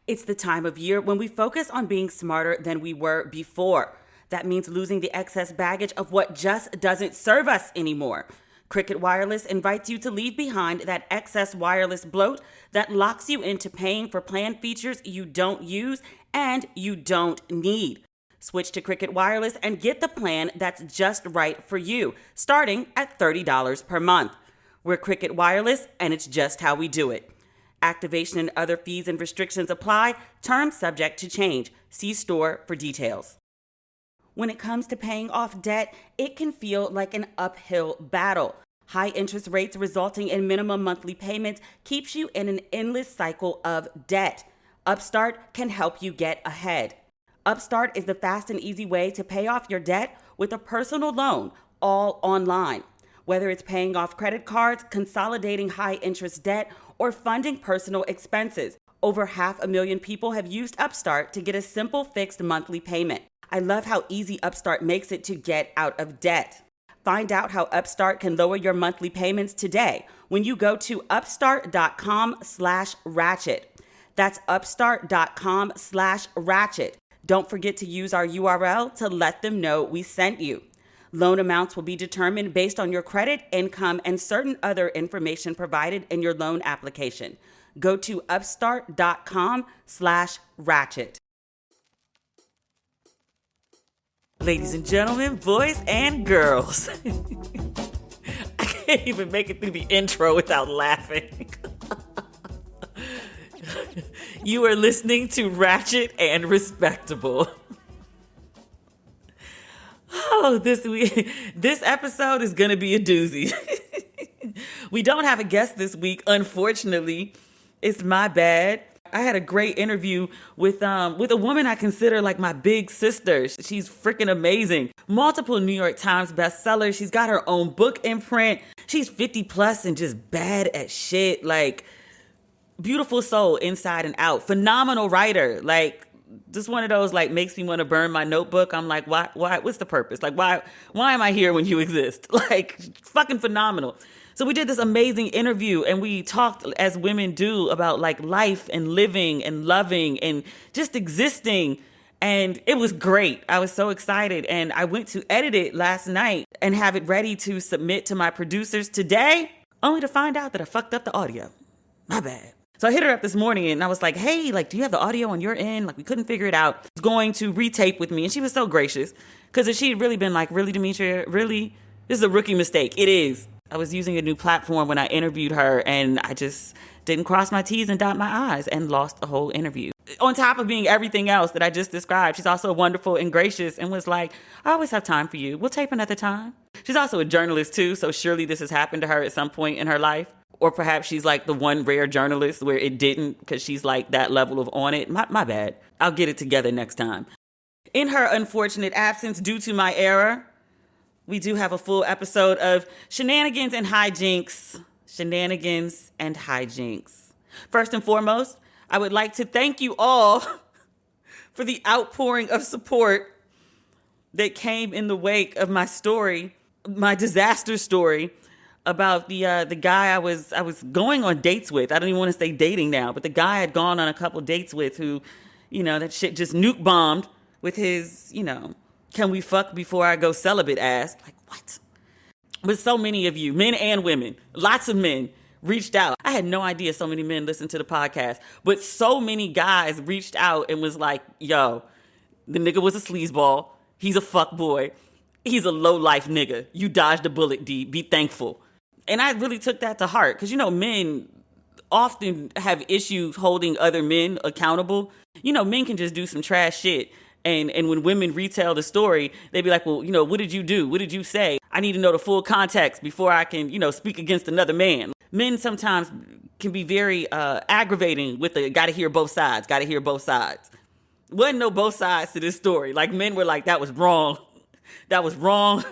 It's the time of year when we focus on being smarter than we were before. That means losing the excess baggage of what just doesn't serve us anymore. Cricket Wireless invites you to leave behind that excess wireless bloat that locks you into paying for plan features you don't use and you don't need. Switch to Cricket Wireless and get the plan that's just right for you, starting at $30 per month. We're Cricket Wireless, and it's just how we do it. Activation and other fees and restrictions apply. Terms subject to change. See store for details. When it comes to paying off debt, it can feel like an uphill battle. High interest rates resulting in minimum monthly payments keeps you in an endless cycle of debt. Upstart can help you get ahead. Upstart is the fast and easy way to pay off your debt with a personal loan, all online. Whether it's paying off credit cards, consolidating high interest debt, or funding personal expenses, over 500,000 people have used Upstart to get a simple fixed monthly payment. I love how easy Upstart makes it to get out of debt. Find out how Upstart can lower your monthly payments today when you go to upstart.com/ratchet. That's upstart.com/ratchet. Don't forget to use our URL to let them know we sent you. Loan amounts will be determined based on your credit, income, and certain other information provided in your loan application. Go to upstart.com/ratchet. Ladies and gentlemen, boys and girls. I can't even make it through the intro without laughing. You are listening to Ratchet and Respectable. Oh, this episode is going to be a doozy. We don't have a guest this week, unfortunately. It's my bad. I had a great interview with a woman I consider like my big sister. She's freaking amazing. Multiple New York Times bestseller. She's got her own book in print. She's 50 plus and just bad at shit. Like, beautiful soul inside and out. Phenomenal writer. Like, just one of those, like, makes me want to burn my notebook. I'm like, why, what's the purpose? Like, why am I here when you exist? Like, fucking phenomenal. So we did this amazing interview and we talked as women do about like life and living and loving and just existing. And it was great. I was so excited. And I went to edit it last night and have it ready to submit to my producers today, only to find out that I fucked up the audio. My bad. So I hit her up this morning and I was like, hey, like, do you have the audio on your end? Like, we couldn't figure it out. She's going to retape with me. And she was so gracious because if she had really been like, really, Demetria, really? This is a rookie mistake. It is. I was using a new platform when I interviewed her and I just didn't cross my T's and dot my I's and lost the whole interview. On top of being everything else that I just described, she's also wonderful and gracious and was like, I always have time for you. We'll tape another time. She's also a journalist too, so surely this has happened to her at some point in her life. Or perhaps she's like the one rare journalist where it didn't because she's like that level of on it. My bad. I'll get it together next time. In her unfortunate absence due to my error, we do have a full episode of shenanigans and hijinks. Shenanigans and hijinks. First and foremost, I would like to thank you all for the outpouring of support that came in the wake of my story, my disaster story about the guy I was going on dates with. I don't even want to say dating now, but the guy I had gone on a couple dates with who, that shit just nuke bombed with his, can we fuck before I go celibate ass? Like, what? But so many of you, men and women, lots of men reached out. I had no idea so many men listened to the podcast, but so many guys reached out and was like, yo, the nigga was a sleazeball. He's a fuck boy. He's a low life nigga. You dodged a bullet, D. Be thankful. And I really took that to heart because, men often have issues holding other men accountable. Men can just do some trash shit. And when women retell the story, they be like, well, what did you do? What did you say? I need to know the full context before I can, speak against another man. Men sometimes can be very aggravating with the gotta hear both sides. Wasn't no both sides to this story. Like, men were like, that was wrong. That was wrong.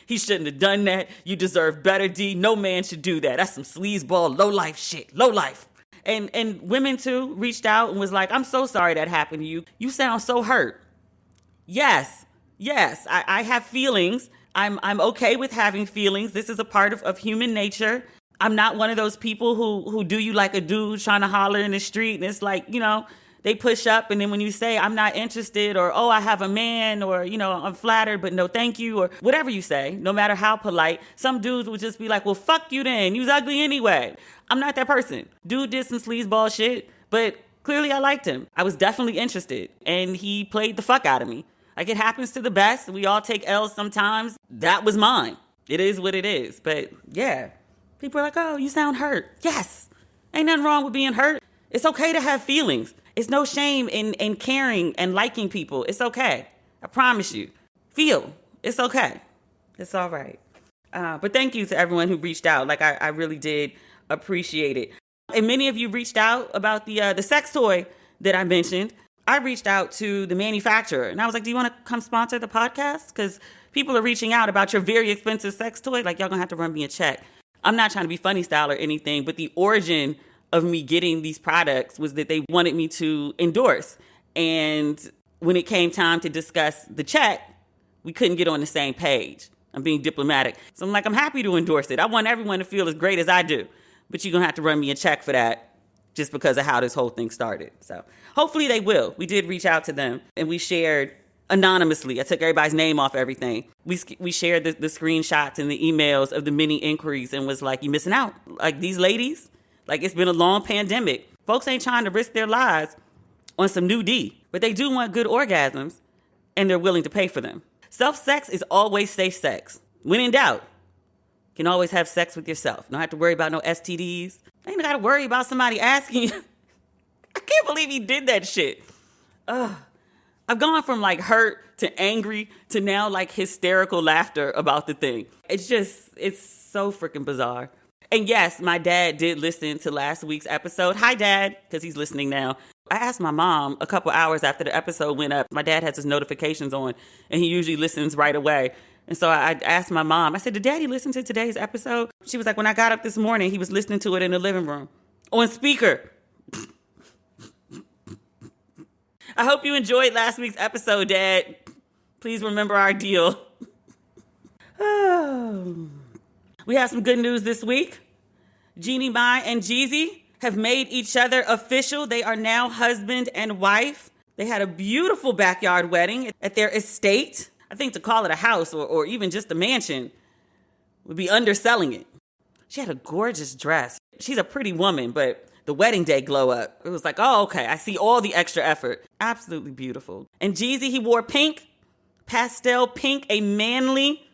He shouldn't have done that. You deserve better, D. No man should do that. That's some sleazeball, low life shit. Low life. And women too reached out and was like, I'm so sorry that happened to you. You sound so hurt. Yes, I have feelings. I'm okay with having feelings. This is a part of human nature. I'm not one of those people who do you like a dude trying to holler in the street. And it's like, they they push up, and then when you say, I'm not interested, or, oh, I have a man, or, I'm flattered, but no thank you, or whatever you say, no matter how polite, some dudes will just be like, well, fuck you then. You was ugly anyway. I'm not that person. Dude did some sleazeball shit, but clearly I liked him. I was definitely interested, and he played the fuck out of me. Like, it happens to the best. We all take L's sometimes. That was mine. It is what it is. But yeah, people are like, oh, you sound hurt. Yes. Ain't nothing wrong with being hurt. It's okay to have feelings. It's no shame in caring and liking people. It's okay. I promise you. Feel. It's okay. It's all right. But thank you to everyone who reached out. Like, I really did appreciate it. And many of you reached out about the sex toy that I mentioned. I reached out to the manufacturer, and I was like, do you want to come sponsor the podcast? Because people are reaching out about your very expensive sex toy. Like, y'all gonna have to run me a check. I'm not trying to be funny style or anything, but the origin of me getting these products was that they wanted me to endorse. And when it came time to discuss the check, we couldn't get on the same page. I'm being diplomatic. So I'm like, I'm happy to endorse it. I want everyone to feel as great as I do. But you're going to have to run me a check for that just because of how this whole thing started. So hopefully they will. We did reach out to them, and we shared anonymously. I took everybody's name off everything. We shared the screenshots and the emails of the many inquiries and was like, you missing out. Like, these ladies, like, it's been a long pandemic. Folks ain't trying to risk their lives on some new D, but they do want good orgasms, and they're willing to pay for them. Self-sex is always safe sex. When in doubt, you can always have sex with yourself. Don't have to worry about no STDs. Ain't got to worry about somebody asking you. I can't believe he did that shit. I've gone from like hurt to angry to now like hysterical laughter about the thing. It's so freaking bizarre. And yes, my dad did listen to last week's episode. Hi, Dad, because he's listening now. I asked my mom a couple hours after the episode went up. My dad has his notifications on, and he usually listens right away. And so I asked my mom, I said, did Daddy listen to today's episode? She was like, when I got up this morning, he was listening to it in the living room on speaker. I hope you enjoyed last week's episode, Dad. Please remember our deal. We have some good news this week. Jeannie, Mai, and Jeezy have made each other official. They are now husband and wife. They had a beautiful backyard wedding at their estate. I think to call it a house or even just a mansion would be underselling it. She had a gorgeous dress. She's a pretty woman, but the wedding day glow up. It was like, oh, okay, I see all the extra effort. Absolutely beautiful. And Jeezy, he wore pink, pastel pink, a manly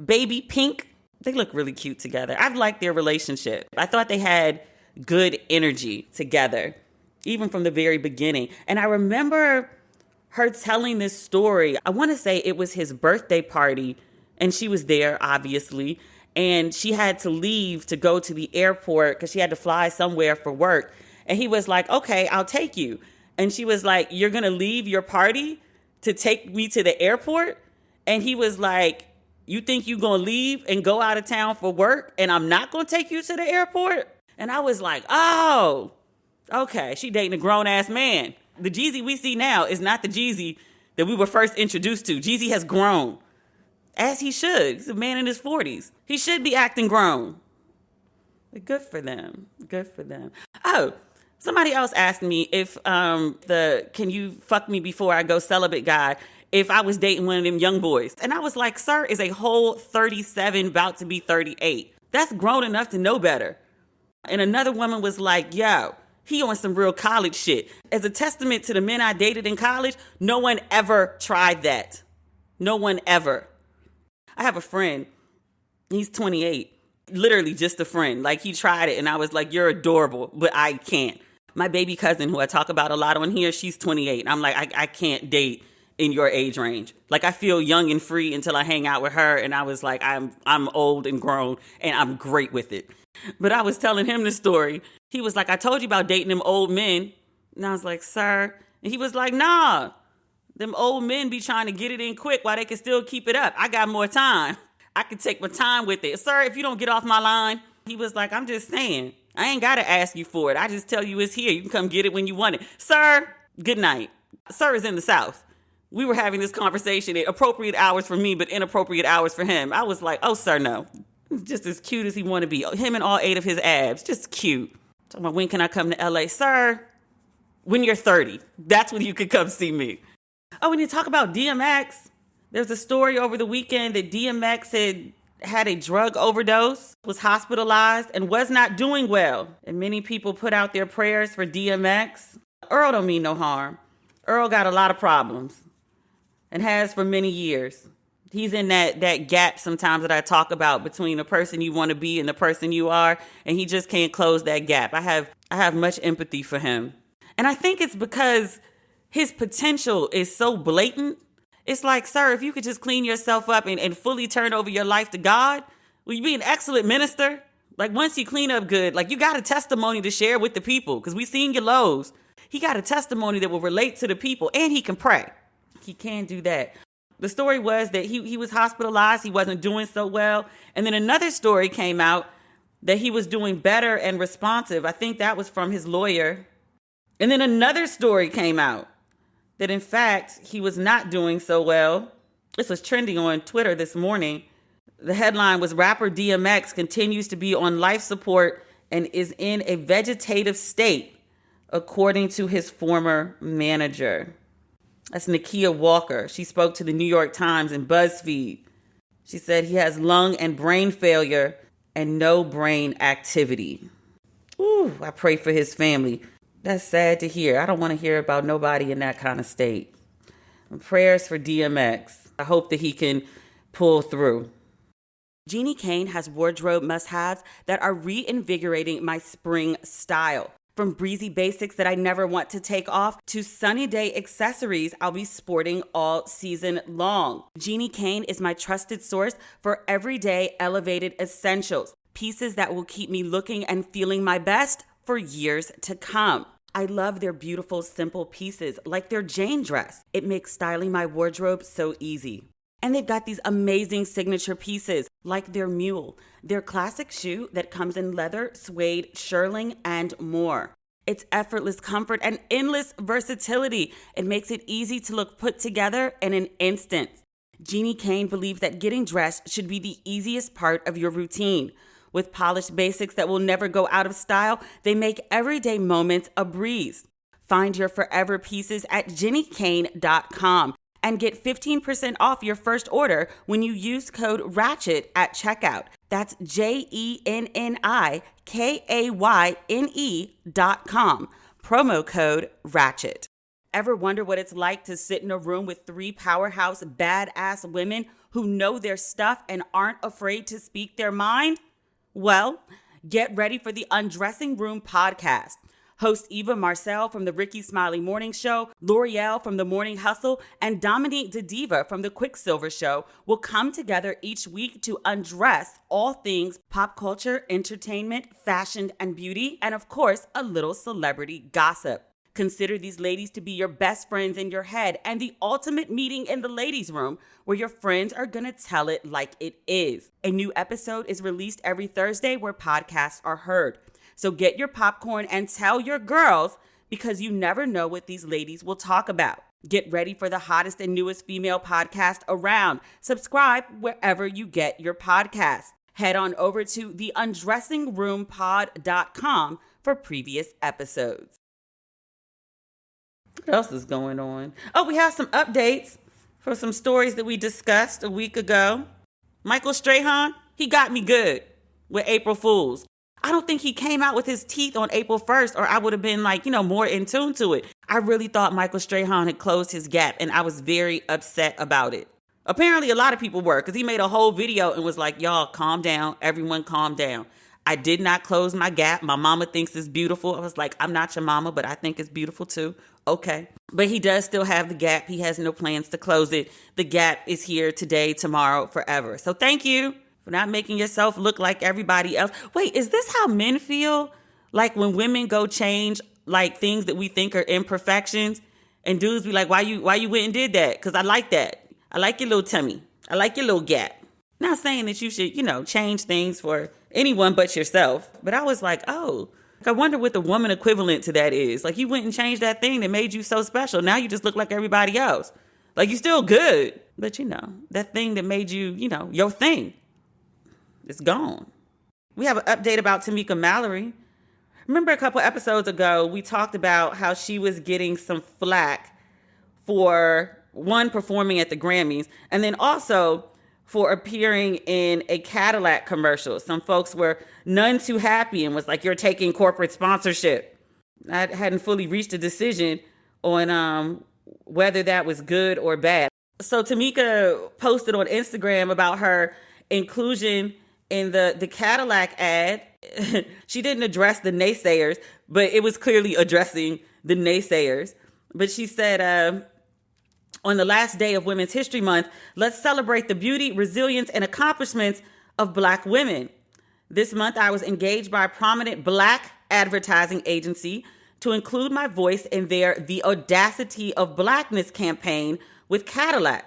baby pink. They look really cute together. I've liked their relationship. I thought they had good energy together, even from the very beginning. And I remember her telling this story. I want to say it was his birthday party, and she was there, obviously. And she had to leave to go to the airport because she had to fly somewhere for work. And he was like, okay, I'll take you. And she was like, you're going to leave your party to take me to the airport? And he was like, you think you're going to leave and go out of town for work and I'm not going to take you to the airport? And I was like, oh, okay, she dating a grown-ass man. The Jeezy we see now is not the Jeezy that we were first introduced to. Jeezy has grown, as he should. He's a man in his 40s. He should be acting grown. But good for them. Good for them. Oh, somebody else asked me if can you fuck me before I go celibate guy, if I was dating one of them young boys. And I was like, sir is a whole 37, about to be 38. That's grown enough to know better. And another woman was like, yo, he on some real college shit. As a testament to the men I dated in college, no one ever tried that. No one ever. I have a friend. He's 28. Literally just a friend. Like, he tried it and I was like, you're adorable, but I can't. My baby cousin, who I talk about a lot on here, she's 28. I'm like, I can't date in your age range. Like, I feel young and free until I hang out with her. And I was like, I'm old and grown and I'm great with it. But I was telling him the story. He was like, I told you about dating them old men. And I was like, sir. And he was like, nah, them old men be trying to get it in quick while they can still keep it up. I got more time. I can take my time with it. Sir, if you don't get off my line. He was like, I'm just saying, I ain't got to ask you for it. I just tell you it's here. You can come get it when you want it. Sir, good night. Sir is in the South. We were having this conversation at appropriate hours for me, but inappropriate hours for him. I was like, oh, sir, no. Just as cute as he want to be. Him and all 8 of his abs. Just cute. Talking about, when can I come to LA? Sir, When you're 30, that's when you could come see me. Oh, when you talk about DMX, there's a story over the weekend that DMX had a drug overdose, was hospitalized, and was not doing well. And many people put out their prayers for DMX. Earl don't mean no harm. Earl got a lot of problems and has for many years. He's in that gap sometimes that I talk about between the person you want to be and the person you are, and he just can't close that gap. I have much empathy for him. And I think it's because his potential is so blatant. It's like, sir, if you could just clean yourself up and fully turn over your life to God, will you be an excellent minister? Like, once you clean up good, like, you got a testimony to share with the people, because we seen your lows. He got a testimony that will relate to the people, and he can pray. He can do that. The story was that he was hospitalized. He wasn't doing so well. And then another story came out that he was doing better and responsive. I think that was from his lawyer. And then another story came out that, in fact, he was not doing so well. This was trending on Twitter this morning. The headline was, rapper DMX continues to be on life support and is in a vegetative state, according to his former manager. That's Nakia Walker. She spoke to the New York Times and BuzzFeed. She said he has lung and brain failure and no brain activity. Ooh, I pray for his family. That's sad to hear. I don't want to hear about nobody in that kind of state. And prayers for DMX. I hope that he can pull through. Jeannie Kane has wardrobe must-haves that are reinvigorating my spring style. From breezy basics that I never want to take off to sunny day accessories I'll be sporting all season long. Jeannie Kane is my trusted source for everyday elevated essentials. Pieces that will keep me looking and feeling my best for years to come. I love their beautiful, simple pieces like their Jane dress. It makes styling my wardrobe so easy. And they've got these amazing signature pieces like their mule, their classic shoe that comes in leather, suede, shearling, and more. It's effortless comfort and endless versatility. It makes it easy to look put together in an instant. Jeannie Kane believes that getting dressed should be the easiest part of your routine. With polished basics that will never go out of style, they make everyday moments a breeze. Find your forever pieces at jennikane.com. and get 15% off your first order when you use code RATCHET at checkout. That's JENNIKAYNE.com. Promo code RATCHET. Ever wonder what it's like to sit in a room with three powerhouse badass women who know their stuff and aren't afraid to speak their mind? Well, get ready for the Undressing Room podcast. Host Eva Marcel from the Ricky Smiley Morning Show, L'Oreal from the Morning Hustle, and Dominique DeDiva from the Quicksilver Show will come together each week to undress all things pop culture, entertainment, fashion, and beauty, and of course, a little celebrity gossip. Consider these ladies to be your best friends in your head and the ultimate meeting in the ladies' room where your friends are going to tell it like it is. A new episode is released every Thursday where podcasts are heard. So get your popcorn and tell your girls, because you never know what these ladies will talk about. Get ready for the hottest and newest female podcast around. Subscribe wherever you get your podcasts. Head on over to theundressingroompod.com for previous episodes. What else is going on? Oh, we have some updates for some stories that we discussed a week ago. Michael Strahan, he got me good with April Fools. I don't think he came out with his teeth on April 1st, or I would have been more in tune to it. I really thought Michael Strahan had closed his gap, and I was very upset about it. Apparently, a lot of people were, because he made a whole video and was like, y'all, calm down. Everyone calm down. I did not close my gap. My mama thinks it's beautiful. I was like, I'm not your mama, but I think it's beautiful too. Okay. But he does still have the gap. He has no plans to close it. The gap is here today, tomorrow, forever. So thank you for not making yourself look like everybody else. Wait, is this how men feel? Like when women go change like things that we think are imperfections, and dudes be like, why you went and did that? Because I like that. I like your little tummy. I like your little gap. Not saying that you should, change things for anyone but yourself. But I was like, oh, I wonder what the woman equivalent to that is. Like, you went and changed that thing that made you so special. Now you just look like everybody else. Like, you're still good. But, that thing that made you, your thing. It's gone. We have an update about Tameka Mallory. Remember a couple episodes ago, we talked about how she was getting some flack for, one, performing at the Grammys, and then also for appearing in a Cadillac commercial. Some folks were none too happy and was like, you're taking corporate sponsorship. I hadn't fully reached a decision on whether that was good or bad. So Tameka posted on Instagram about her inclusion in the Cadillac ad. She didn't address the naysayers, but it was clearly addressing the naysayers. But she said, on the last day of Women's History Month, let's celebrate the beauty, resilience, and accomplishments of Black women. This month, I was engaged by a prominent Black advertising agency to include my voice in their The Audacity of Blackness campaign with Cadillac.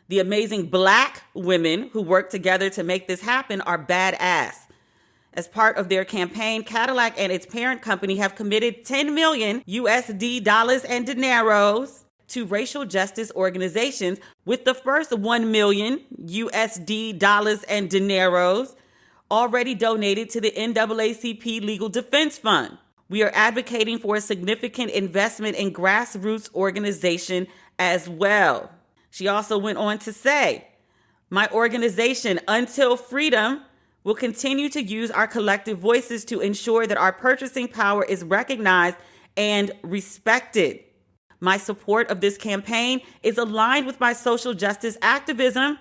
The amazing Black women who work together to make this happen are badass. As part of their campaign, Cadillac and its parent company have committed 10 million USD dollars and dineros to racial justice organizations, with the first 1 million USD dollars and dineros already donated to the NAACP Legal Defense Fund. We are advocating for a significant investment in grassroots organization as well. She also went on to say, my organization, Until Freedom, will continue to use our collective voices to ensure that our purchasing power is recognized and respected. My support of this campaign is aligned with my social justice activism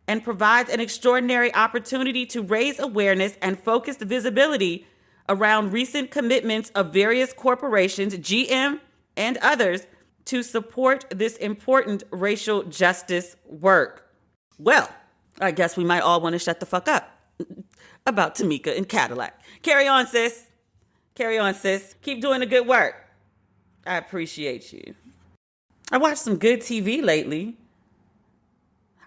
and provides an extraordinary opportunity to raise awareness and focused visibility around recent commitments of various corporations, GM and others, to support this important racial justice work. Well, I guess we might all want to shut the fuck up about Tameka and Cadillac. Carry on, sis. Carry on, sis. Keep doing the good work. I appreciate you. I watched some good TV lately.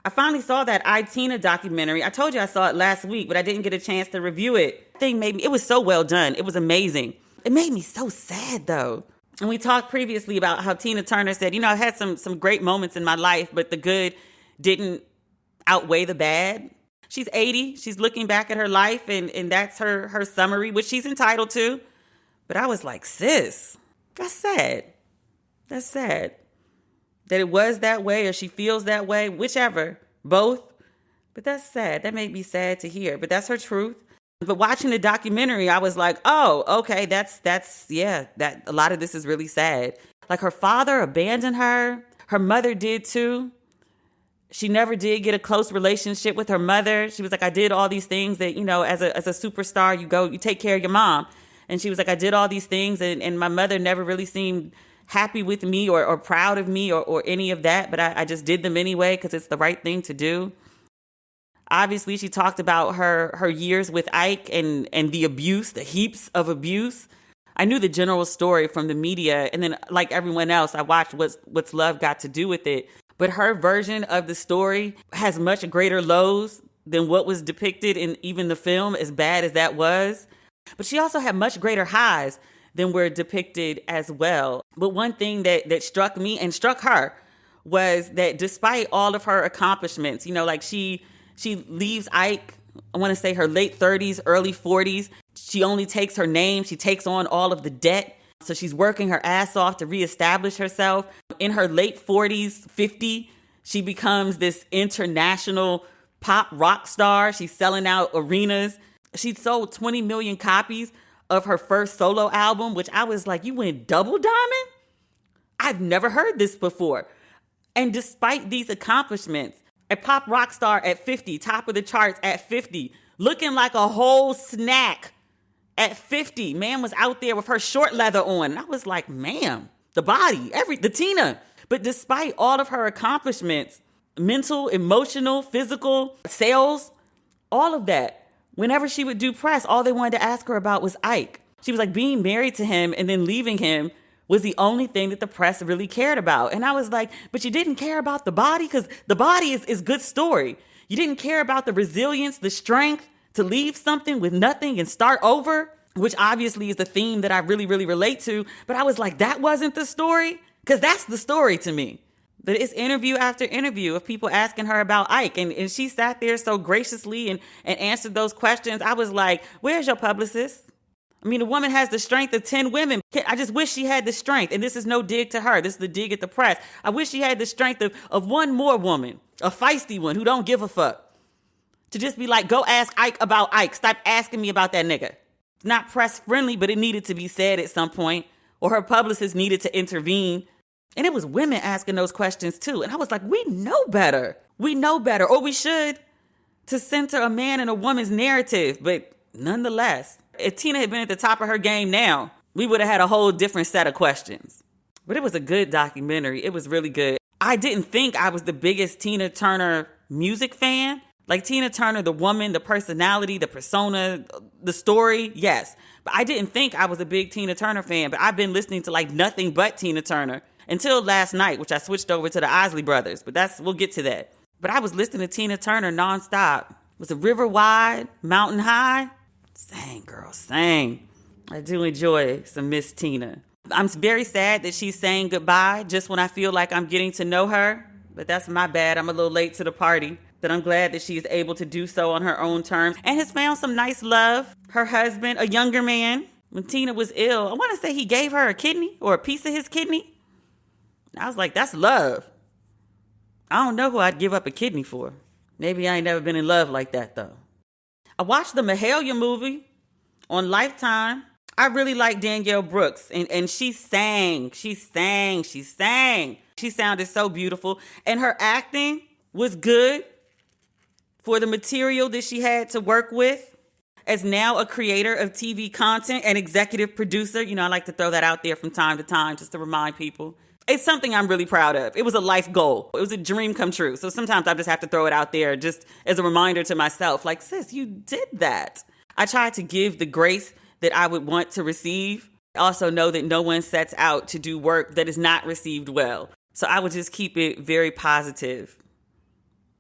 I finally saw that I, documentary. I told you I saw it last week, but I didn't get a chance to review it. It was so well done. It was amazing. It made me so sad, though. And we talked previously about how Tina Turner said, I've had some great moments in my life, but the good didn't outweigh the bad. She's 80. She's looking back at her life, and that's her summary, which she's entitled to. But I was like, sis, that's sad. That's sad. That it was that way or she feels that way, whichever, both. But that's sad. That made me sad to hear. But that's her truth. But watching the documentary, I was like, oh, okay, that's that a lot of this is really sad. Like her father abandoned her. Her mother did too. She never did get a close relationship with her mother. She was like, I did all these things that, as a superstar, you take care of your mom. And she was like, I did all these things and my mother never really seemed happy with me or proud of me or any of that. But I just did them anyway because it's the right thing to do. Obviously, she talked about her years with Ike and the abuse, the heaps of abuse. I knew the general story from the media. And then like everyone else, I watched What's Love Got to Do with It. But her version of the story has much greater lows than what was depicted in even the film, as bad as that was. But she also had much greater highs than were depicted as well. But one thing that struck me and struck her was that despite all of her accomplishments, like she leaves Ike, I want to say her late 30s, early 40s. She only takes her name. She takes on all of the debt. So she's working her ass off to reestablish herself. In her late 40s, 50, she becomes this international pop rock star. She's selling out arenas. She sold 20 million copies of her first solo album, which I was like, you went double diamond? I've never heard this before. And despite these accomplishments, a pop rock star at 50, top of the charts at 50, looking like a whole snack at 50, man was out there with her short leather on. And I was like, ma'am, the body, the Tina. But despite all of her accomplishments, mental, emotional, physical, sales, all of that, whenever she would do press, all they wanted to ask her about was Ike. She was like, being married to him and then leaving him was the only thing that the press really cared about. And I was like, but you didn't care about the body? Because the body is good story. You didn't care about the resilience, the strength to leave something with nothing and start over, which obviously is the theme that I really, really relate to. But I was like, that wasn't the story? Because that's the story to me. But it's interview after interview of people asking her about Ike. And she sat there so graciously and answered those questions. I was like, where's your publicist? I mean, a woman has the strength of 10 women. I just wish she had the strength. And this is no dig to her. This is the dig at the press. I wish she had the strength of one more woman, a feisty one who don't give a fuck. To just be like, go ask Ike about Ike. Stop asking me about that nigga. It's not press friendly, but it needed to be said at some point. Or her publicist needed to intervene. And it was women asking those questions too. And I was like, we know better. We know better. Or we should. To center a man and a woman's narrative. But nonetheless, if Tina had been at the top of her game now, we would have had a whole different set of questions. But it was a good documentary. It was really good. I didn't think I was the biggest Tina Turner music fan. Like Tina Turner, the woman, the personality, the persona, the story, yes. But I didn't think I was a big Tina Turner fan. But I've been listening to like nothing but Tina Turner until last night, which I switched over to the Isley brothers. But we'll get to that. But I was listening to Tina Turner nonstop. Was it River Wide, Mountain High? Sang, girl, sang. I do enjoy some Miss Tina. I'm very sad that she's saying goodbye just when I feel like I'm getting to know her. But that's my bad. I'm a little late to the party. But I'm glad that she's able to do so on her own terms and has found some nice love. Her husband, a younger man, when Tina was ill, I want to say he gave her a kidney or a piece of his kidney. I was like, that's love. I don't know who I'd give up a kidney for. Maybe I ain't never been in love like that, though. I watched the Mahalia movie on Lifetime. I really like Danielle Brooks, and she sang. She sounded so beautiful, and her acting was good for the material that she had to work with. As now a creator of TV content and executive producer, I like to throw that out there from time to time just to remind people. It's something I'm really proud of. It was a life goal. It was a dream come true. So sometimes I just have to throw it out there just as a reminder to myself, like, sis, you did that. I try to give the grace that I would want to receive. I also know that no one sets out to do work that is not received well. So I would just keep it very positive.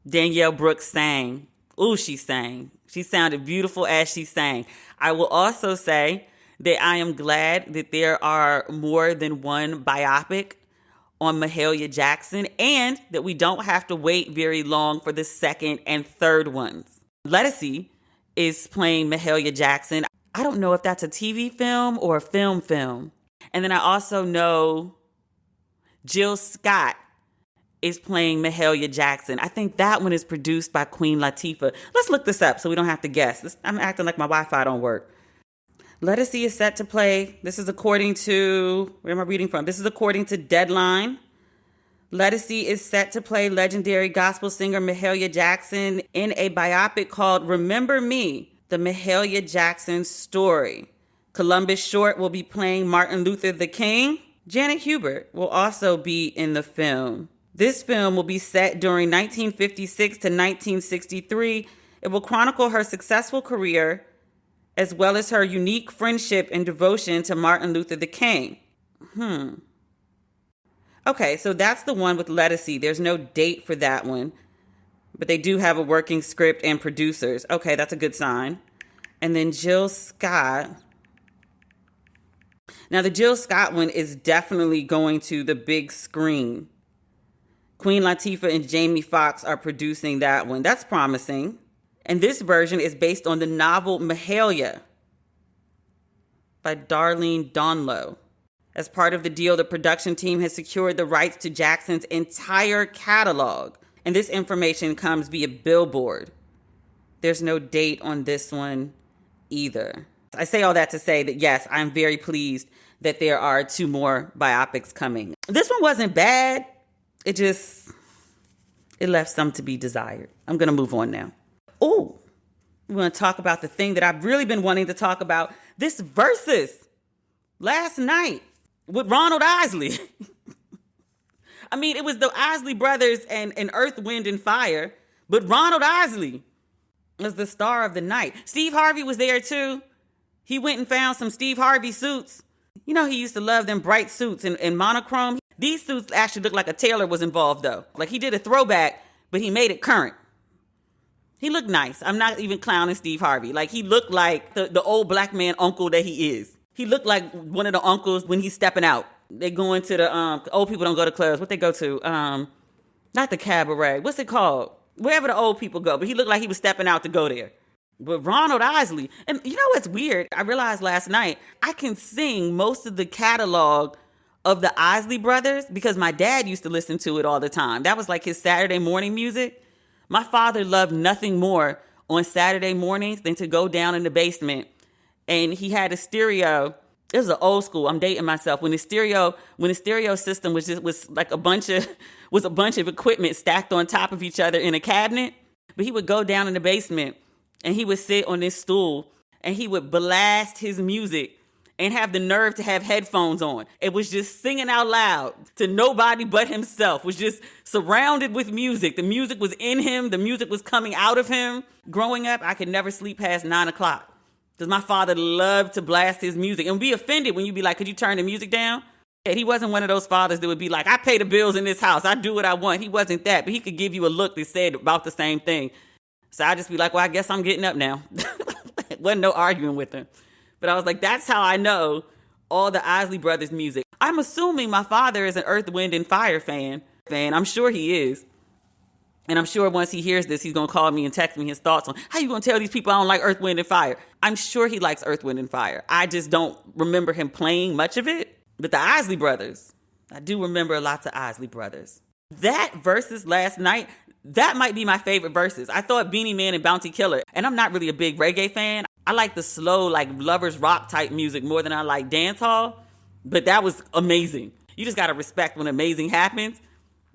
Danielle Brooks sang. Ooh, she sang. She sounded beautiful as she sang. I will also say that I am glad that there are more than one biopic on Mahalia Jackson, and that we don't have to wait very long for the second and third ones. Lettucey is playing Mahalia Jackson. I don't know if that's a TV film or a film. And then I also know Jill Scott is playing Mahalia Jackson. I think that one is produced by Queen Latifah. Let's look this up so we don't have to guess. I'm acting like my Wi-Fi don't work. Lettucey is set to play, this is according to, where am I reading from? This is according to Deadline. Lettucey is set to play legendary gospel singer Mahalia Jackson in a biopic called Remember Me, the Mahalia Jackson Story. Columbus Short will be playing Martin Luther the King. Janet Hubert will also be in the film. This film will be set during 1956 to 1963. It will chronicle her successful career as well as her unique friendship and devotion to Martin Luther the King. Okay, so that's the one with Lettucey. There's no date for that one, but they do have a working script and producers. Okay, that's a good sign. And then Jill Scott. Now, the Jill Scott one is definitely going to the big screen. Queen Latifah and Jamie Foxx are producing that one. That's promising. And this version is based on the novel Mahalia by Darlene Donlow. As part of the deal, the production team has secured the rights to Jackson's entire catalog. And this information comes via Billboard. There's no date on this one either. I say all that to say that, yes, I'm very pleased that there are 2 more biopics coming. This one wasn't bad. It left some to be desired. I'm going to move on now. Oh, we're going to talk about the thing that I've really been wanting to talk about. This Verzuz last night with Ronald Isley. I mean, it was the Isley brothers and Earth, Wind, and Fire, but Ronald Isley was the star of the night. Steve Harvey was there too. He went and found some Steve Harvey suits. You know, he used to love them bright suits in monochrome. These suits actually look like a tailor was involved though. Like he did a throwback, but he made it current. He looked nice. I'm not even clowning Steve Harvey. Like he looked like the old black man uncle that he is. He looked like one of the uncles when he's stepping out. They go into the, old people don't go to clubs. What they go to? Not the cabaret. What's it called? Wherever the old people go. But he looked like he was stepping out to go there. But Ronald Isley, and you know what's weird? I realized last night I can sing most of the catalog of the Isley brothers because my dad used to listen to it all the time. That was like his Saturday morning music. My father loved nothing more on Saturday mornings than to go down in the basement, and he had a stereo. It was an old school. I'm dating myself. When the stereo system was like a bunch of equipment stacked on top of each other in a cabinet. But he would go down in the basement and he would sit on this stool and he would blast his music and have the nerve to have headphones on. It was just singing out loud to nobody but himself. Was just surrounded with music. The music was in him. The music was coming out of him. Growing up, I could never sleep past 9 o'clock because my father loved to blast his music and be offended when you'd be like, could you turn the music down? He wasn't one of those fathers that would be like, I pay the bills in this house. I do what I want. He wasn't that, but he could give you a look that said about the same thing. So I just be like, well, I guess I'm getting up now. Wasn't no arguing with him. But I was like, that's how I know all the Isley Brothers music. I'm assuming my father is an Earth, Wind, and Fire fan. I'm sure he is. And I'm sure once he hears this, he's going to call me and text me his thoughts on how you going to tell these people I don't like Earth, Wind, and Fire. I'm sure he likes Earth, Wind, and Fire. I just don't remember him playing much of it. But the Isley Brothers, I do remember lots of Isley Brothers. That Verzuz last night, that might be my favorite Verzuz. I thought Beanie Man and Bounty Killer, and I'm not really a big reggae fan. I like the slow, like lovers rock type music more than I like dance hall. But that was amazing. You just got to respect when amazing happens.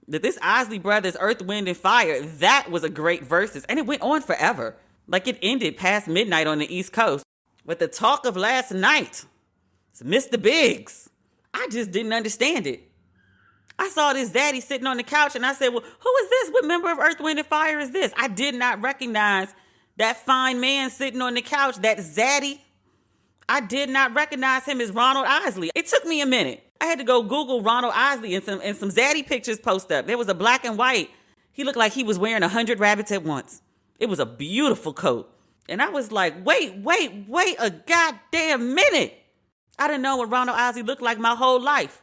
That this Isley Brothers, Earth, Wind, and Fire, that was a great Verzuz. And it went on forever. Like it ended past midnight on the East Coast. But the talk of last night, it's Mr. Biggs. I just didn't understand it. I saw this Zaddy sitting on the couch and I said, well, who is this? What member of Earth, Wind, and Fire is this? I did not recognize that fine man sitting on the couch, that Zaddy. I did not recognize him as Ronald Isley. It took me a minute. I had to go Google Ronald Isley and some Zaddy pictures post up. There was a black and white. He looked like he was wearing 100 rabbits at once. It was a beautiful coat. And I was like, wait a goddamn minute. I didn't know what Ronald Isley looked like my whole life.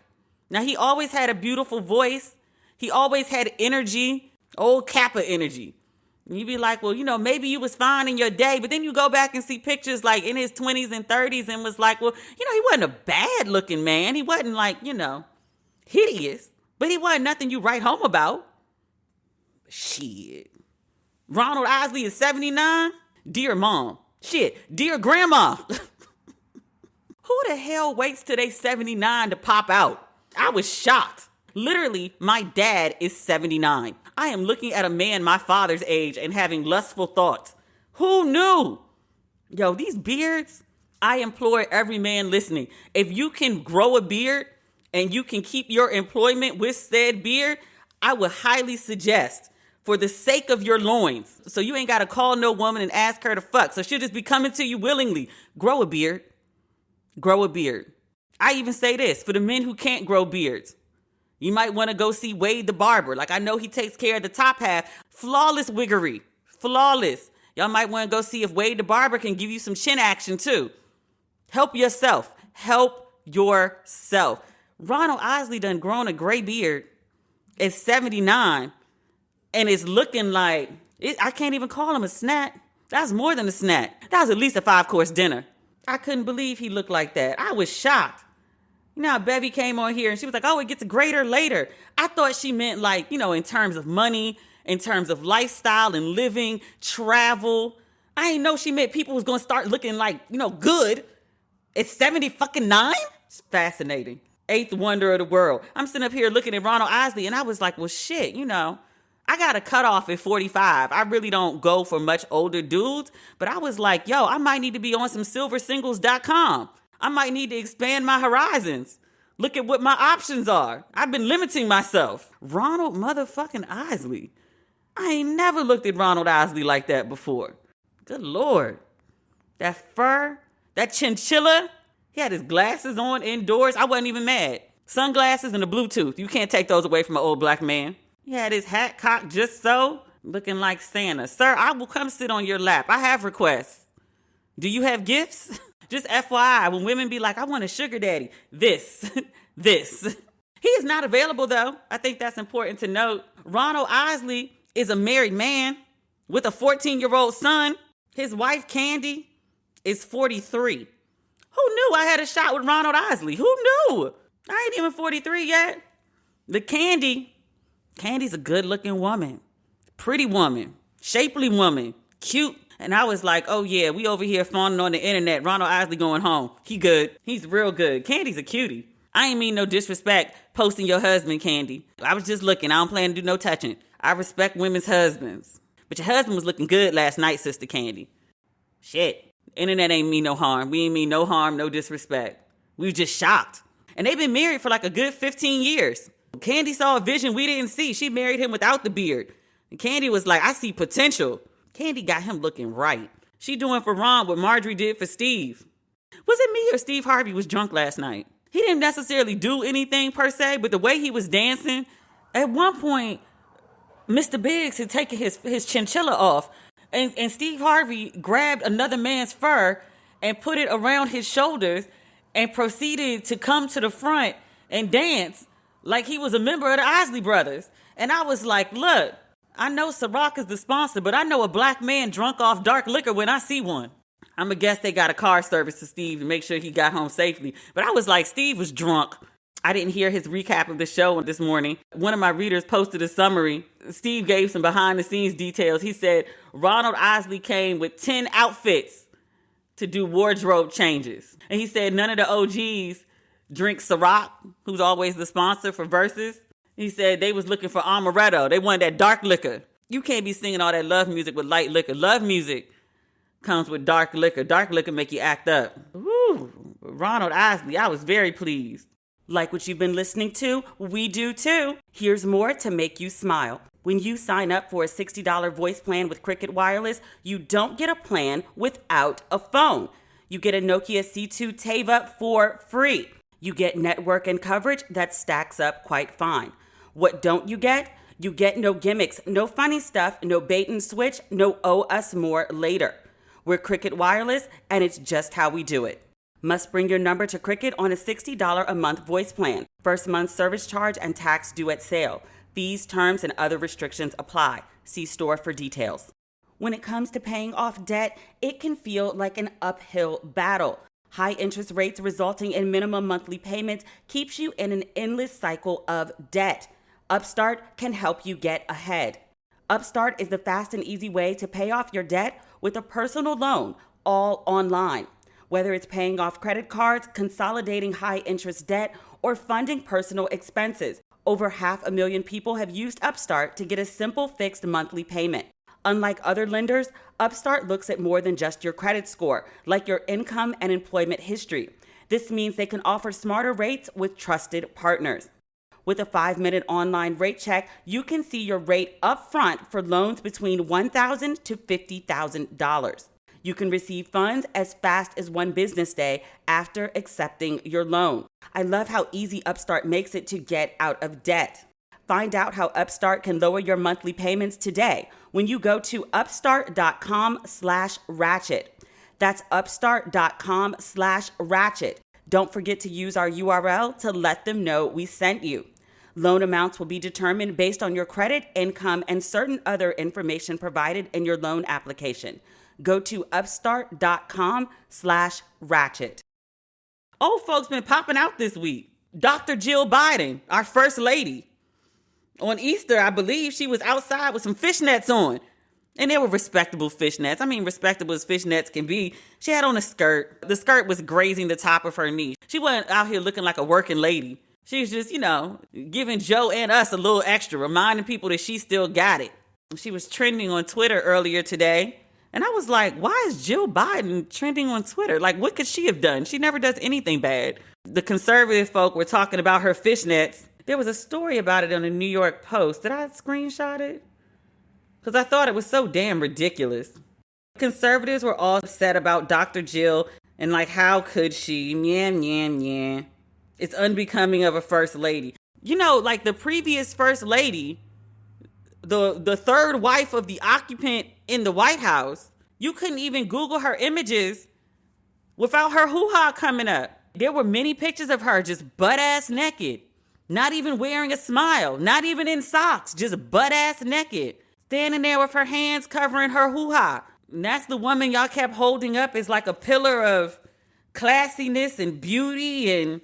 Now, he always had a beautiful voice. He always had energy, old Kappa energy. And you'd be like, well, maybe you was fine in your day. But then you go back and see pictures like in his 20s and 30s and was like, well, he wasn't a bad looking man. He wasn't like, hideous. But he wasn't nothing you write home about. Shit. Ronald Isley is 79? Dear mom. Shit. Dear grandma. Who the hell waits till they 79 to pop out? I was shocked. Literally, my dad is 79. I am looking at a man my father's age and having lustful thoughts. Who knew? Yo, these beards, I implore every man listening. If you can grow a beard and you can keep your employment with said beard, I would highly suggest, for the sake of your loins, so you ain't got to call no woman and ask her to fuck, so she'll just be coming to you willingly, grow a beard. Grow a beard. I even say this, for the men who can't grow beards, you might want to go see Wade the barber. Like, I know he takes care of the top half. Flawless wiggery. Flawless. Y'all might want to go see if Wade the barber can give you some chin action too. Help yourself. Help yourself. Ronald Isley done grown a gray beard at 79 and is looking like, I can't even call him a snack. That's more than a snack. That was at least a 5-course dinner. I couldn't believe he looked like that. I was shocked. How Bevy came on here and she was like, oh, it gets greater later. I thought she meant like, in terms of money, in terms of lifestyle and living, travel. I didn't know she meant people was going to start looking like, good at 70 fucking 9. It's fascinating. Eighth wonder of the world. I'm sitting up here looking at Ronald Isley and I was like, well, shit, I got a cutoff at 45. I really don't go for much older dudes, but I was like, yo, I might need to be on some silversingles.com. I might need to expand my horizons. Look at what my options are. I've been limiting myself. Ronald motherfucking Isley. I ain't never looked at Ronald Isley like that before. Good Lord. That fur, that chinchilla. He had his glasses on indoors. I wasn't even mad. Sunglasses and a Bluetooth. You can't take those away from an old black man. He had his hat cocked just so, looking like Santa. Sir, I will come sit on your lap. I have requests. Do you have gifts? Just FYI, when women be like, I want a sugar daddy. This. He is not available, though. I think that's important to note. Ronald Isley is a married man with a 14-year-old son. His wife, Candy, is 43. Who knew I had a shot with Ronald Isley? Who knew? I ain't even 43 yet. The Candy's a good-looking woman. Pretty woman. Shapely woman. Cute. And I was like, oh yeah, we over here fawning on the internet. Ronald Isley going home. He good. He's real good. Candy's a cutie. I ain't mean no disrespect posting your husband, Candy. I was just looking. I don't plan to do no touching. I respect women's husbands. But your husband was looking good last night, Sister Candy. Shit. Internet ain't mean no harm. We ain't mean no harm, no disrespect. We was just shocked. And they've been married for like a good 15 years. Candy saw a vision we didn't see. She married him without the beard. And Candy was like, I see potential. Candy got him looking right. She doing for Ron what Marjorie did for Steve. Was it me or Steve Harvey was drunk last night? He didn't necessarily do anything per se, but the way he was dancing, at one point, Mr. Biggs had taken his chinchilla off, and Steve Harvey grabbed another man's fur and put it around his shoulders and proceeded to come to the front and dance like he was a member of the Isley Brothers. And I was like, look, I know Ciroc is the sponsor, but I know a black man drunk off dark liquor when I see one. I'm going to guess they got a car service to Steve to make sure he got home safely. But I was like, Steve was drunk. I didn't hear his recap of the show this morning. One of my readers posted a summary. Steve gave some behind the scenes details. He said Ronald Isley came with 10 outfits to do wardrobe changes. And he said none of the OGs drink Ciroc, who's always the sponsor for Verzuz. He said they was looking for amaretto. They wanted that dark liquor. You can't be singing all that love music with light liquor. Love music comes with dark liquor. Dark liquor make you act up. Woo, Ronald Isley, I was very pleased. Like what you've been listening to? We do too. Here's more to make you smile. When you sign up for a $60 voice plan with Cricket Wireless, you don't get a plan without a phone. You get a Nokia C2 Teva for free. You get network and coverage that stacks up quite fine. What don't you get? You get no gimmicks, no funny stuff, no bait and switch, no owe us more later. We're Cricket Wireless, and it's just how we do it. Must bring your number to Cricket on a $60 a month voice plan. First month service charge and tax due at sale. Fees, terms, and other restrictions apply. See store for details. When it comes to paying off debt, it can feel like an uphill battle. High interest rates resulting in minimum monthly payments keeps you in an endless cycle of debt. Upstart can help you get ahead. Upstart is the fast and easy way to pay off your debt with a personal loan, all online. Whether it's paying off credit cards, consolidating high-interest debt, or funding personal expenses, over 500,000 people have used Upstart to get a simple fixed monthly payment. Unlike other lenders, Upstart looks at more than just your credit score, like your income and employment history. This means they can offer smarter rates with trusted partners. With a 5-minute online rate check, you can see your rate upfront for loans between $1,000 to $50,000. You can receive funds as fast as one business day after accepting your loan. I love how easy Upstart makes it to get out of debt. Find out how Upstart can lower your monthly payments today when you go to upstart.com/ratchet. That's upstart.com/ratchet. Don't forget to use our URL to let them know we sent you. Loan amounts will be determined based on your credit, income, and certain other information provided in your loan application. Go to upstart.com/ratchet. Old folks been popping out this week. Dr. Jill Biden, our first lady. On Easter, I believe she was outside with some fishnets on. And they were respectable fishnets. I mean, respectable as fishnets can be. She had on a skirt. The skirt was grazing the top of her knee. She wasn't out here looking like a working lady. She was just, giving Joe and us a little extra, reminding people that she still got it. She was trending on Twitter earlier today. And I was like, why is Jill Biden trending on Twitter? Like, what could she have done? She never does anything bad. The conservative folk were talking about her fishnets. There was a story about it on the New York Post. Did I screenshot it? Because I thought it was so damn ridiculous. Conservatives were all upset about Dr. Jill and like, how could she? Yeah. It's unbecoming of a first lady. Like the previous first lady, the third wife of the occupant in the White House, you couldn't even Google her images without her hoo-ha coming up. There were many pictures of her just butt-ass naked, not even wearing a smile, not even in socks, just butt-ass naked, standing there with her hands covering her hoo-ha. And that's the woman y'all kept holding up as like a pillar of classiness and beauty. And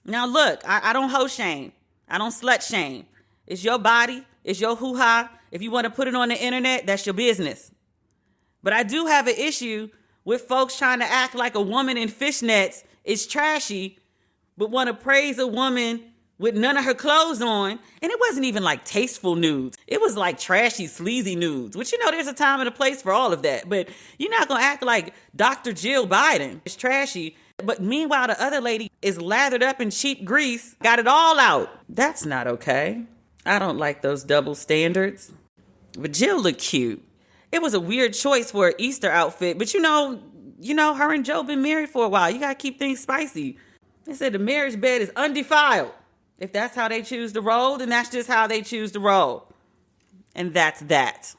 now look, I don't hoe shame. I don't slut shame. It's your body. It's your hoo-ha. If you want to put it on the internet, that's your business. But I do have an issue with folks trying to act like a woman in fishnets is trashy, but want to praise a woman with none of her clothes on. And it wasn't even like tasteful nudes. It was like trashy, sleazy nudes, which, there's a time and a place for all of that. But you're not going to act like Dr. Jill Biden is trashy. But meanwhile, the other lady is lathered up in cheap grease, got it all out. That's not okay. I don't like those double standards. But Jill looked cute. It was a weird choice for an Easter outfit. But her and Joe been married for a while. You got to keep things spicy. They said the marriage bed is undefiled. If that's how they choose to roll, then that's just how they choose to roll. And that's that.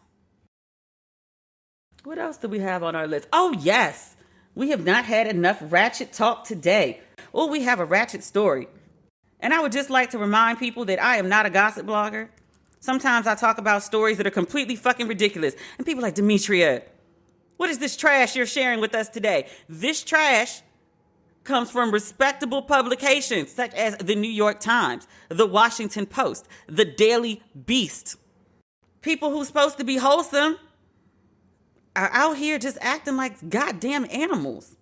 What else do we have on our list? Oh, yes. We have not had enough ratchet talk today. Oh, we have a ratchet story. And I would just like to remind people that I am not a gossip blogger. Sometimes I talk about stories that are completely fucking ridiculous. And people are like, Demetria, what is this trash you're sharing with us today? This trash comes from respectable publications such as the New York Times, the Washington Post, the Daily Beast. People who's supposed to be wholesome are out here just acting like goddamn animals.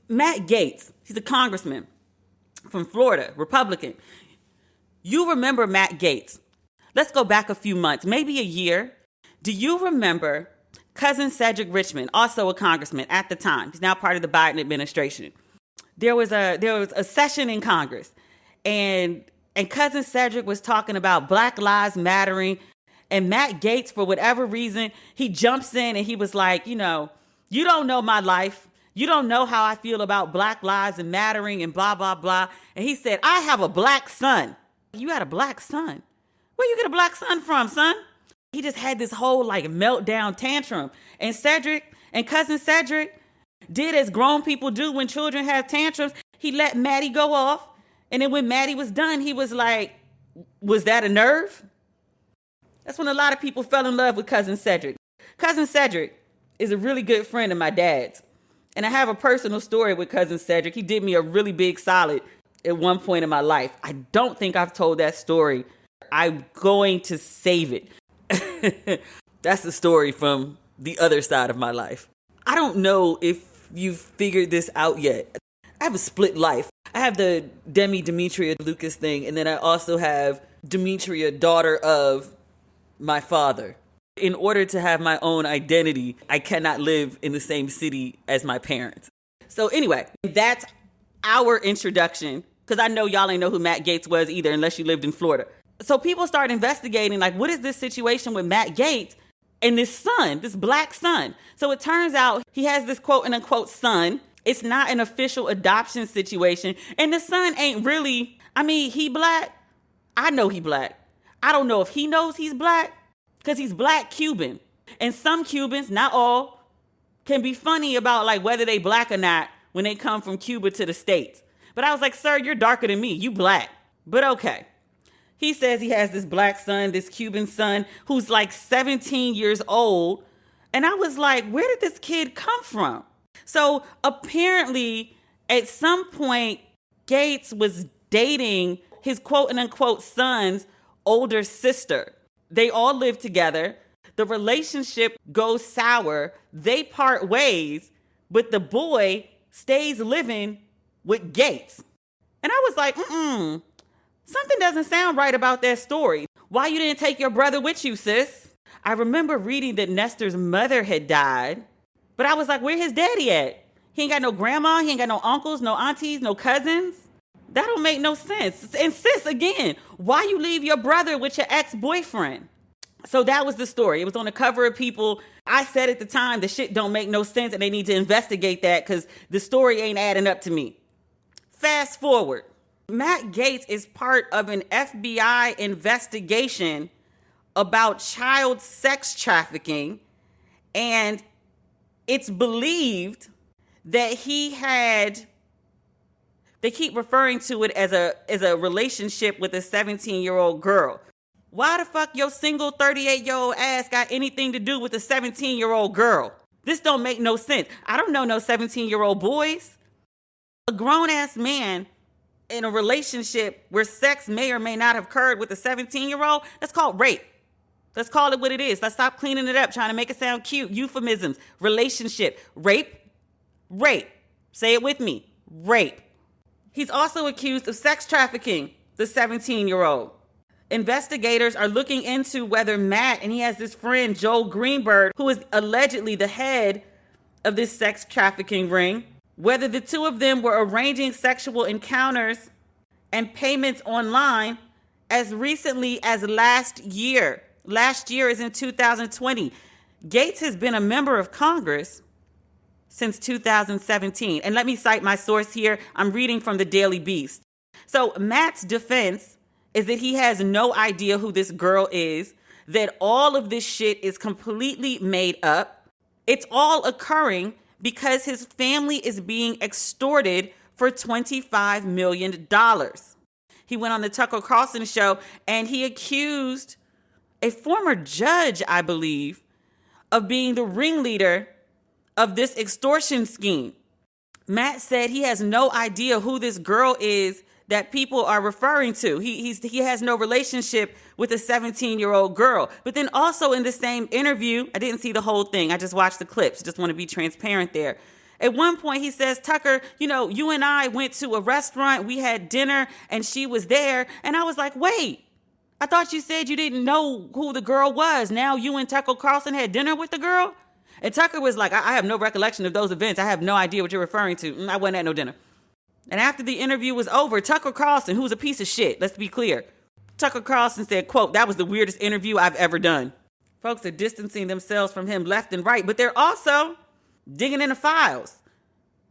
Matt Gaetz, he's a congressman from Florida, Republican. You remember Matt Gaetz. Let's go back a few months, maybe a year. Do you remember cousin Cedric Richmond, also a congressman at the time? He's now part of the Biden administration. There was a session in Congress, and cousin Cedric was talking about Black Lives Mattering, and Matt Gaetz, for whatever reason, he jumps in and he was like, you don't know my life. You don't know how I feel about Black Lives and Mattering and blah, blah, blah. And he said, I have a black son. You had a black son? Where you get a black son from, son? He just had this whole meltdown tantrum. And cousin Cedric did as grown people do when children have tantrums. He let Maddie go off. And then when Maddie was done, he was like, was that a nerve? That's when a lot of people fell in love with cousin Cedric. Cousin Cedric is a really good friend of my dad's. And I have a personal story with cousin Cedric. He did me a really big solid at one point in my life. I don't think I've told that story. I'm going to save it. That's the story from the other side of my life. I don't know if you've figured this out yet. I have a split life. I have the Demi, Demetria, Lucas thing, and then I also have Demetria, daughter of my father. In order to have my own identity, I cannot live in the same city as my parents. So anyway, that's our introduction, because I know y'all ain't know who Matt Gaetz was either unless you lived in Florida. So people start investigating, what is this situation with Matt Gaetz and this son, this black son? So it turns out he has this quote and unquote son. It's not an official adoption situation. And the son ain't really, he black. I know he black. I don't know if he knows he's black because he's black Cuban. And some Cubans, not all, can be funny about whether they black or not when they come from Cuba to the States. But I was like, sir, you're darker than me. You black. But okay. He says he has this black son, this Cuban son, who's 17 years old. And I was like, where did this kid come from? So apparently, at some point, Gaetz was dating his quote and unquote son's older sister. They all live together. The relationship goes sour. They part ways, but the boy stays living with Gaetz. And I was like, something doesn't sound right about that story. Why you didn't take your brother with you, sis? I remember reading that Nestor's mother had died, but I was like, where his daddy at? He ain't got no grandma, he ain't got no uncles, no aunties, no cousins. That don't make no sense. And sis, again, why you leave your brother with your ex-boyfriend? So that was the story. It was on the cover of People. I said at the time, the shit don't make no sense and they need to investigate that because the story ain't adding up to me. Fast forward. Matt Gaetz is part of an FBI investigation about child sex trafficking, and it's believed that he had, they keep referring to it as a relationship with a 17-year-old girl. Why the fuck your single 38-year-old ass got anything to do with a 17-year-old girl? This don't make no sense. I don't know no 17-year-old boys. A grown-ass man in a relationship where sex may or may not have occurred with a 17-year-old, that's called rape. Let's call it what it is. Let's stop cleaning it up, trying to make it sound cute. Euphemisms. Relationship. Rape. Rape. Say it with me. Rape. He's also accused of sex trafficking the 17-year-old. Investigators are looking into whether Matt, and he has this friend, Joel Greenberg, who is allegedly the head of this sex trafficking ring, whether the two of them were arranging sexual encounters and payments online as recently as last year. Last year is in 2020. Gaetz has been a member of Congress since 2017. And let me cite my source here. I'm reading from the Daily Beast. So Matt's defense is that he has no idea who this girl is, that all of this shit is completely made up. It's all occurring because his family is being extorted for $25 million. He went on the Tucker Carlson show and he accused a former judge, I believe, of being the ringleader of this extortion scheme. Matt said he has no idea who this girl is that people are referring to. He has no relationship with a 17-year-old girl. But then also in the same interview, I didn't see the whole thing. I just watched the clips. Just want to be transparent there. At one point he says, Tucker, you and I went to a restaurant. We had dinner and she was there. And I was like, wait, I thought you said you didn't know who the girl was. Now you and Tucker Carlson had dinner with the girl? And Tucker was like, I have no recollection of those events. I have no idea what you're referring to. I wasn't at no dinner. And after the interview was over, Tucker Carlson, who's a piece of shit, let's be clear. Tucker Carlson said, quote, that was the weirdest interview I've ever done. Folks are distancing themselves from him left and right, but they're also digging in the files.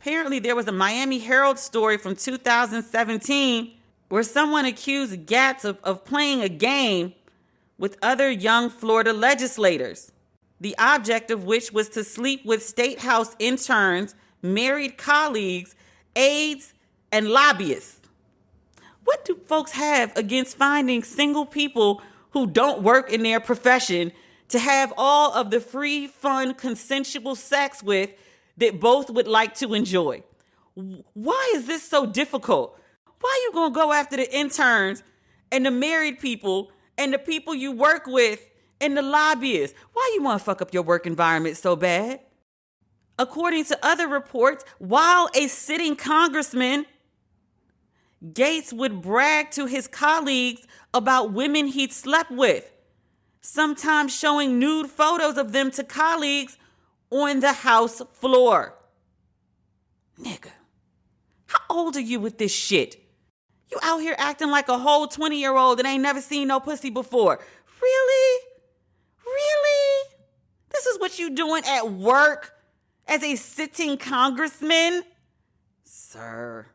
Apparently there was a Miami Herald story from 2017 where someone accused Gaetz of playing a game with other young Florida legislators, the object of which was to sleep with state house interns, married colleagues, aides, and lobbyists. What do folks have against finding single people who don't work in their profession to have all of the free, fun, consensual sex with that both would like to enjoy? Why is this so difficult? Why are you going to go after the interns and the married people and the people you work with and the lobbyists? Why you want to fuck up your work environment so bad? According to other reports, while a sitting congressman, Gaetz would brag to his colleagues about women he'd slept with, sometimes showing nude photos of them to colleagues on the House floor. Nigga, how old are you with this shit? You out here acting like a whole 20-year-old that ain't never seen no pussy before. Really? Really? This is what you doing at work as a sitting congressman? Sir.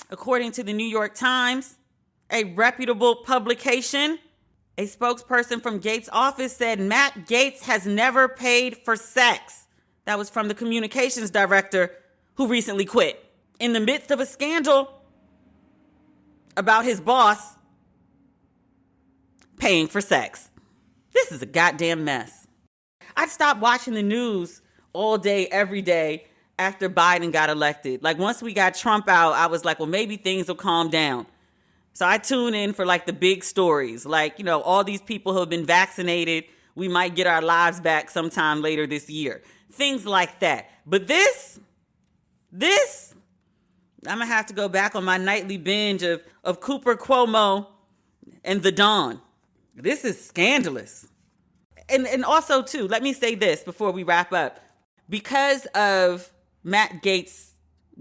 According to the New York Times, a reputable publication, a spokesperson from Gaetz' office said Matt Gaetz has never paid for sex. That was from the communications director who recently quit in the midst of a scandal about his boss paying for sex. This is a goddamn mess. I stopped watching the news all day, every day after Biden got elected. Like once we got Trump out, I was like, well, maybe things will calm down. So I tune in for like the big stories, like, all these people who have been vaccinated. We might get our lives back sometime later this year. Things like that. But this, I'm going to have to go back on my nightly binge of Cooper Cuomo and The Dawn. This is scandalous. And also, too, let me say this before we wrap up. Because of Matt Gaetz'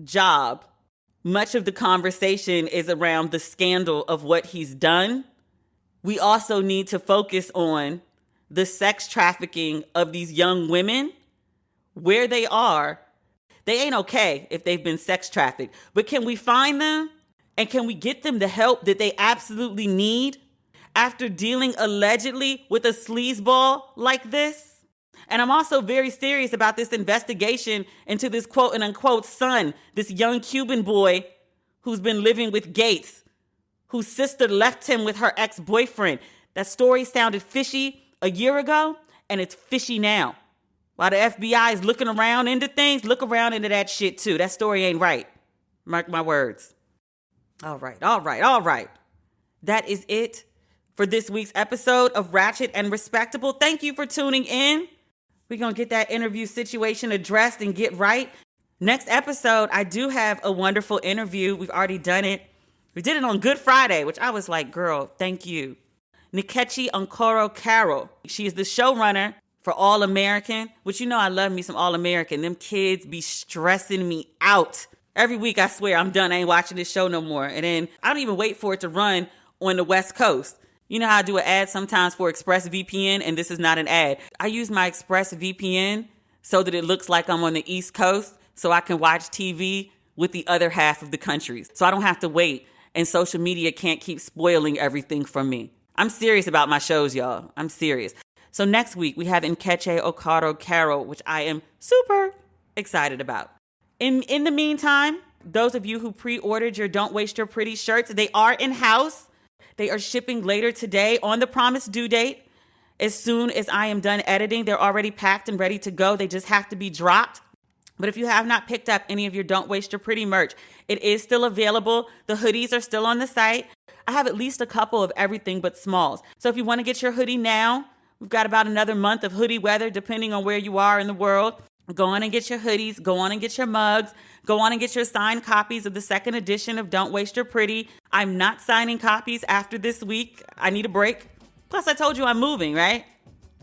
job, much of the conversation is around the scandal of what he's done. We also need to focus on the sex trafficking of these young women, where they are. They ain't okay if they've been sex trafficked. But can we find them? And can we get them the help that they absolutely need after dealing allegedly with a sleazeball like this? And I'm also very serious about this investigation into this quote and unquote son, this young Cuban boy who's been living with Gaetz, whose sister left him with her ex-boyfriend. That story sounded fishy a year ago, and it's fishy now. While the FBI is looking around into things, look around into that shit too. That story ain't right. Mark my words. All right. That is it for this week's episode of Ratchet and Respectable. Thank you for tuning in. We're going to get that interview situation addressed and get right. Next episode, I do have a wonderful interview. We've already done it. We did it on Good Friday, which I was like, girl, thank you. Nkechi Onkoro Carroll. She is the showrunner for All American, which you know I love me some All American. Them kids be stressing me out. Every week I swear I'm done. I ain't watching this show no more. And then I don't even wait for it to run on the West Coast. You know how I do an ad sometimes for ExpressVPN, and this is not an ad. I use my ExpressVPN so that it looks like I'm on the East Coast so I can watch TV with the other half of the country. So I don't have to wait, and social media can't keep spoiling everything from me. I'm serious about my shows, y'all. I'm serious. So next week, we have Nkechi Onkoro Carroll, which I am super excited about. In the meantime, those of you who pre-ordered your Don't Waste Your Pretty shirts, they are in-house. They are shipping later today on the promised due date. As soon as I am done editing, they're already packed and ready to go. They just have to be dropped. But if you have not picked up any of your Don't Waste Your Pretty merch, it is still available. The hoodies are still on the site. I have at least a couple of everything but smalls. So if you want to get your hoodie now, we've got about another month of hoodie weather, depending on where you are in the world. Go on and get your hoodies. Go on and get your mugs. Go on and get your signed copies of the second edition of Don't Waste Your Pretty. I'm not signing copies after this week. I need a break. Plus, I told you I'm moving, right?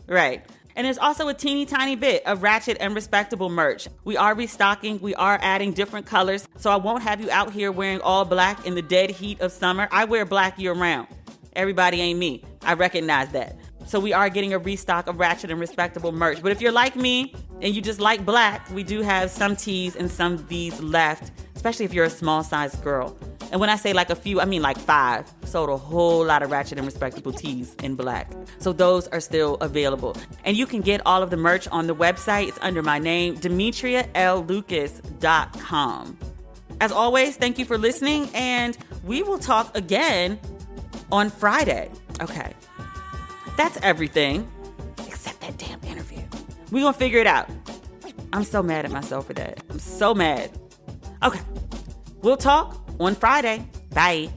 Right. And there's also a teeny tiny bit of Ratchet and Respectable merch. We are restocking. We are adding different colors. So I won't have you out here wearing all black in the dead heat of summer. I wear black year round. Everybody ain't me. I recognize that. So we are getting a restock of Ratchet and Respectable merch. But if you're like me and you just like black, we do have some tees and some V's left, especially if you're a small size girl. And when I say like a few, I mean like 5. Sold a whole lot of Ratchet and Respectable tees in black. So those are still available. And you can get all of the merch on the website. It's under my name, DemetriaLLucas.com. As always, thank you for listening, and we will talk again on Friday. Okay. That's everything, except that damn interview. We're going to figure it out. I'm so mad at myself for that. I'm so mad. Okay. We'll talk on Friday. Bye.